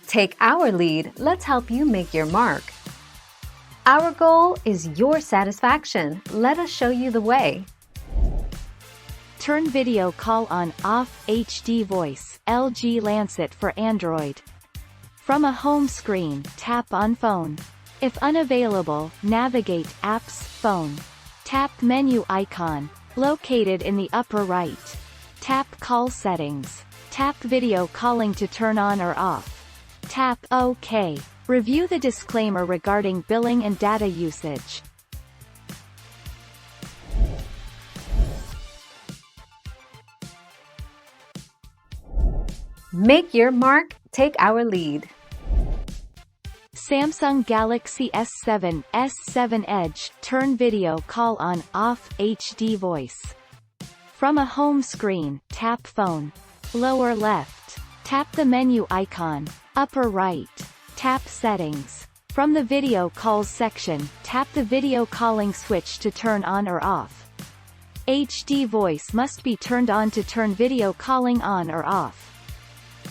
Take our lead, let's help you make your mark. Our goal is your satisfaction. Let us show you the way. Turn video call on off HD voice LG Lancet for Android. From a home screen, tap on phone. If unavailable, navigate apps phone. Tap menu icon, located in the upper right. Tap call settings. Tap video calling to turn on or off. Tap OK. Review the disclaimer regarding billing and data usage. Make your mark, take our lead. Samsung Galaxy S7, S7 Edge, turn video call on off HD voice. From a home screen, tap phone. Lower left. Tap the menu icon. Upper right. Tap settings. From the video calls section, tap the video calling switch to turn on or off. HD voice must be turned on to turn video calling on or off.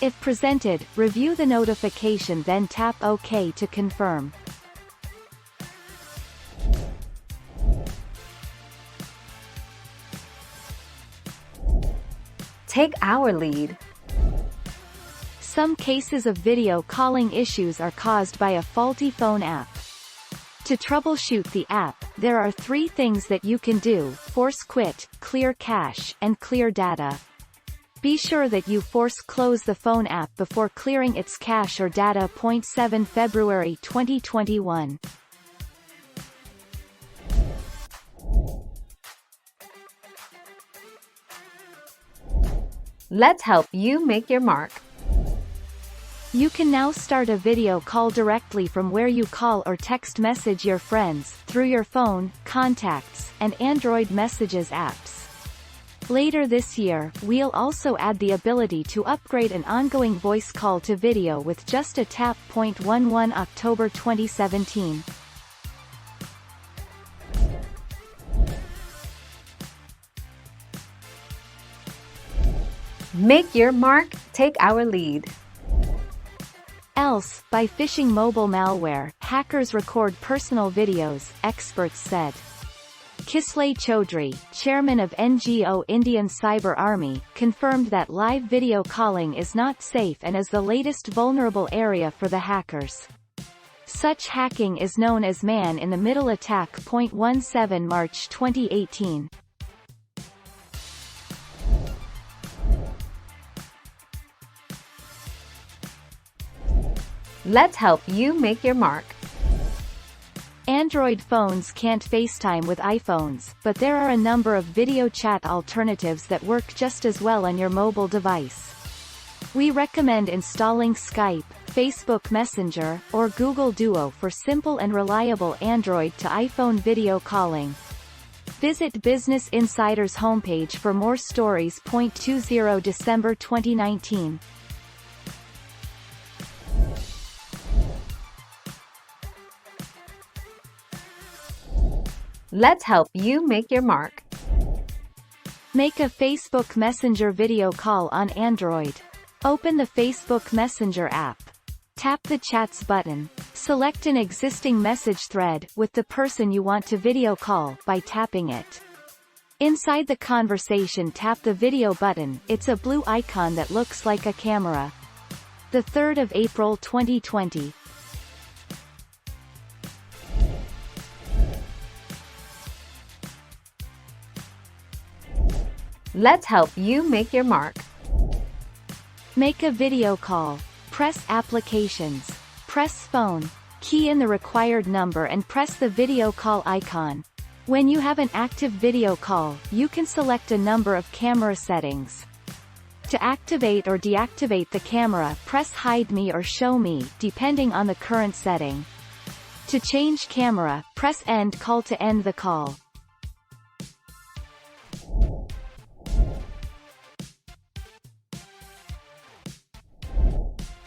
If presented, review the notification then tap OK to confirm. Take our lead. Some cases of video calling issues are caused by a faulty phone app. To troubleshoot the app, there are 3 things that you can do: force quit, clear cache, and clear data. Be sure that you force close the phone app before clearing its cache or data. 7 February 2021. Let's help you make your mark. You can now start a video call directly from where you call or text message your friends, through your phone, contacts, and Android Messages apps. Later this year, we'll also add the ability to upgrade an ongoing voice call to video with just a tap. 11 October 2017. Make your mark, take our lead. Else, by phishing mobile malware, hackers record personal videos, experts said. Kislay Chaudhry, chairman of NGO Indian Cyber Army, confirmed that live video calling is not safe and is the latest vulnerable area for the hackers. Such hacking is known as man-in-the-middle attack. 17 March 2018. Let's help you make your mark. Android phones can't FaceTime with iPhones, but there are a number of video chat alternatives that work just as well on your mobile device. We recommend installing Skype, Facebook Messenger, or Google Duo for simple and reliable Android to iPhone video calling. Visit Business Insider's homepage for more stories. 20 December 2019. Let's help you make your mark. Make a Facebook Messenger video call on Android. Open the Facebook Messenger app. Tap the Chats button. Select an existing message thread with the person you want to video call by tapping it. Inside the conversation, tap the video button. It's a blue icon that looks like a camera. 3 April 2020. Let's help you make your mark. Make a video call. Press Applications. Press Phone. Key in the required number and press the video call icon. When you have an active video call, you can select a number of camera settings. To activate or deactivate the camera, press Hide Me or Show Me, depending on the current setting. To change camera, press End Call to end the call.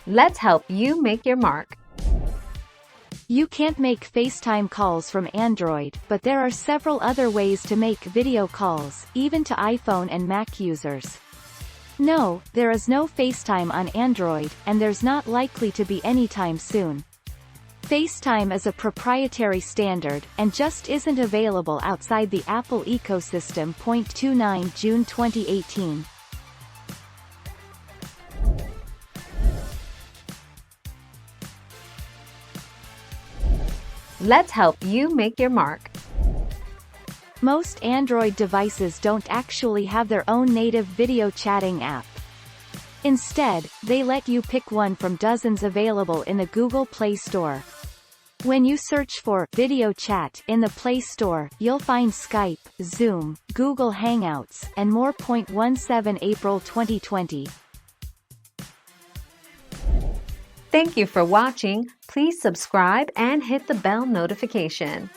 Let's help you make your mark. You can't make FaceTime calls from Android, but there are several other ways to make video calls, even to iPhone and Mac users. No, there is no FaceTime on Android, and there's not likely to be anytime soon. FaceTime is a proprietary standard, and just isn't available outside the Apple ecosystem. 29 June 2018. Let's help you make your mark. Most Android devices don't actually have their own native video chatting app. Instead, they let you pick one from dozens available in the Google Play Store. When you search for video chat in the Play Store, you'll find Skype, Zoom, Google Hangouts, and more. 17 April 2020. Thank you for watching. Please subscribe and hit the bell notification.